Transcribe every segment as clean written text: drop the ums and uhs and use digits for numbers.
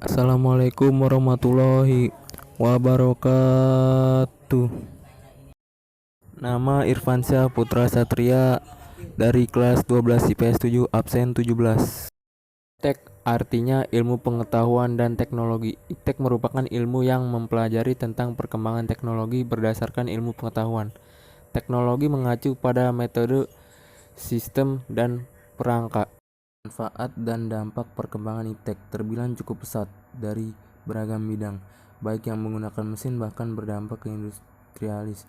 Assalamualaikum warahmatullahi wabarakatuh. Nama Irfansyah Putra Satria dari kelas 12 IPS 7 absen 17. Iptek artinya ilmu pengetahuan dan teknologi. Iptek merupakan ilmu yang mempelajari tentang perkembangan teknologi berdasarkan ilmu pengetahuan. Teknologi mengacu pada metode, sistem, dan perangkat. Manfaat dan dampak perkembangan iptek terbilang cukup pesat dari beragam bidang, baik yang menggunakan mesin bahkan berdampak ke industrialis.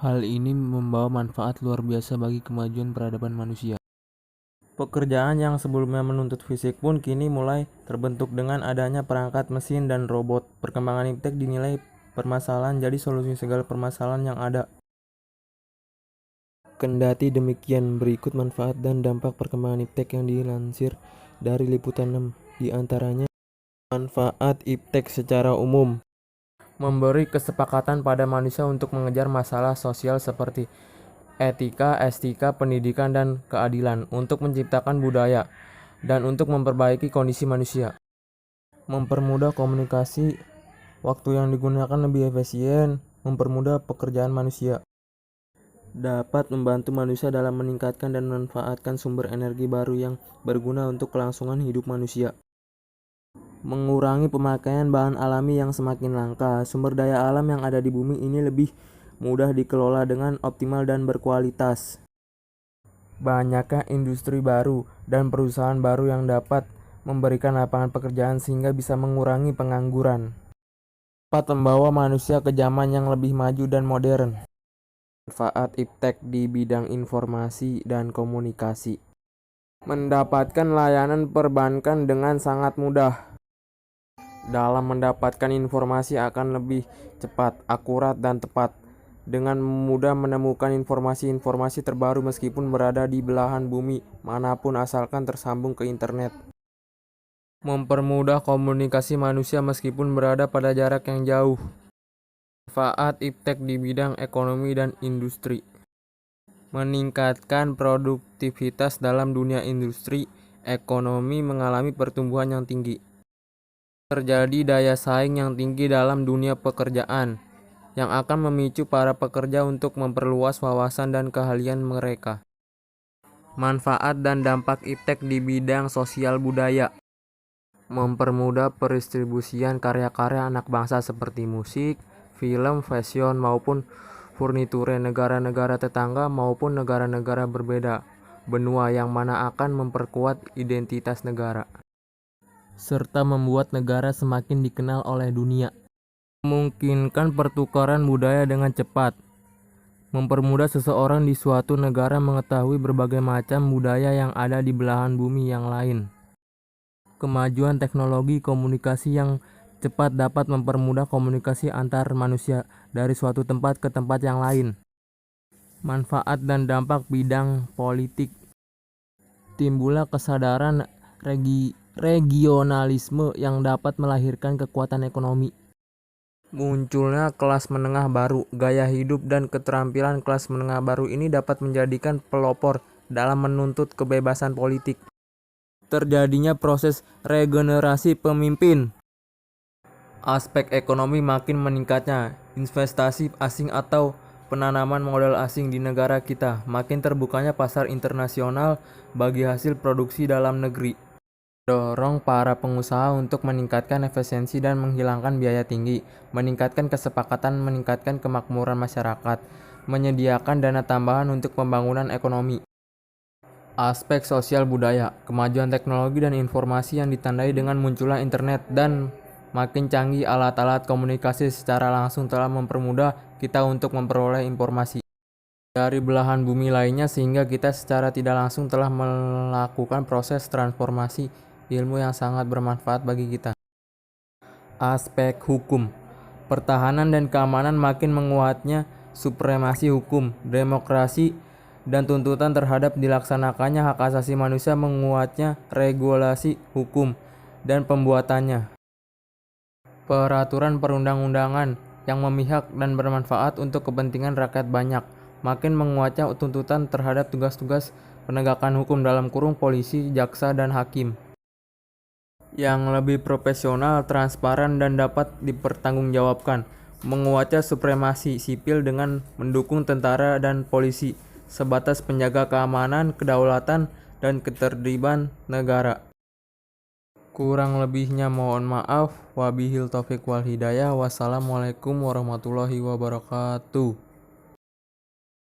Hal ini membawa manfaat luar biasa bagi kemajuan peradaban manusia. Pekerjaan yang sebelumnya menuntut fisik pun kini mulai terbentuk dengan adanya perangkat mesin dan robot. Perkembangan iptek dinilai permasalahan jadi solusi segala permasalahan yang ada. Kendati demikian, berikut manfaat dan dampak perkembangan iptek yang dilansir dari Liputan 6. Di antaranya, manfaat iptek secara umum memberi kesepakatan pada manusia untuk mengejar masalah sosial seperti etika, estetika, pendidikan, dan keadilan, untuk menciptakan budaya, dan untuk memperbaiki kondisi manusia. Mempermudah komunikasi, waktu yang digunakan lebih efisien, mempermudah pekerjaan manusia. Dapat membantu manusia dalam meningkatkan dan memanfaatkan sumber energi baru yang berguna untuk kelangsungan hidup manusia. Mengurangi pemakaian bahan alami yang semakin langka. Sumber daya alam yang ada di bumi ini lebih mudah dikelola dengan optimal dan berkualitas. Banyaknya industri baru dan perusahaan baru yang dapat memberikan lapangan pekerjaan sehingga bisa mengurangi pengangguran. Dapat membawa manusia ke zaman yang lebih maju dan modern. Manfaat iptek di bidang informasi dan komunikasi. Mendapatkan layanan perbankan dengan sangat mudah. Dalam mendapatkan informasi akan lebih cepat, akurat, dan tepat. Dengan mudah menemukan informasi-informasi terbaru meskipun berada di belahan bumi manapun asalkan tersambung ke internet. Mempermudah komunikasi manusia meskipun berada pada jarak yang jauh. Manfaat iptek di bidang ekonomi dan industri. Meningkatkan produktivitas dalam dunia industri, ekonomi mengalami pertumbuhan yang tinggi. Terjadi daya saing yang tinggi dalam dunia pekerjaan, yang akan memicu para pekerja untuk memperluas wawasan dan keahlian mereka. Manfaat dan dampak iptek di bidang sosial budaya. Mempermudah peristribusian karya-karya anak bangsa seperti musik, film, fashion, maupun furniture negara-negara tetangga maupun negara-negara berbeda benua yang mana akan memperkuat identitas negara, serta membuat negara semakin dikenal oleh dunia. Memungkinkan pertukaran budaya dengan cepat. Mempermudah seseorang di suatu negara mengetahui berbagai macam budaya yang ada di belahan bumi yang lain. Kemajuan teknologi komunikasi yang cepat dapat mempermudah komunikasi antar manusia dari suatu tempat ke tempat yang lain. Manfaat dan dampak bidang politik. Timbullah kesadaran regionalisme yang dapat melahirkan kekuatan ekonomi. Munculnya kelas menengah baru. Gaya hidup dan keterampilan kelas menengah baru ini dapat menjadikan pelopor dalam menuntut kebebasan politik. Terjadinya proses regenerasi pemimpin. Aspek ekonomi makin meningkatnya. Investasi asing atau penanaman modal asing di negara kita. Makin terbukanya pasar internasional bagi hasil produksi dalam negeri. Dorong para pengusaha untuk meningkatkan efisiensi dan menghilangkan biaya tinggi. Meningkatkan kesepakatan, meningkatkan kemakmuran masyarakat. Menyediakan dana tambahan untuk pembangunan ekonomi. Aspek sosial budaya. Kemajuan teknologi dan informasi yang ditandai dengan munculnya internet dan makin canggih alat-alat komunikasi secara langsung telah mempermudah kita untuk memperoleh informasi dari belahan bumi lainnya sehingga kita secara tidak langsung telah melakukan proses transformasi ilmu yang sangat bermanfaat bagi kita. Aspek hukum. Pertahanan dan keamanan makin menguatnya supremasi hukum, demokrasi, dan tuntutan terhadap dilaksanakannya hak asasi manusia menguatnya regulasi hukum dan pembuatannya. Peraturan perundang-undangan yang memihak dan bermanfaat untuk kepentingan rakyat banyak. Makin menguatnya tuntutan terhadap tugas-tugas penegakan hukum dalam kurung polisi, jaksa, dan hakim. yang lebih profesional, transparan, dan dapat dipertanggungjawabkan. Menguatnya supremasi sipil dengan mendukung tentara dan polisi sebatas penjaga keamanan, kedaulatan, dan ketertiban negara. Kurang lebihnya mohon maaf. Wabihil taufik wal hidayah. Wassalamualaikum warahmatullahi wabarakatuh.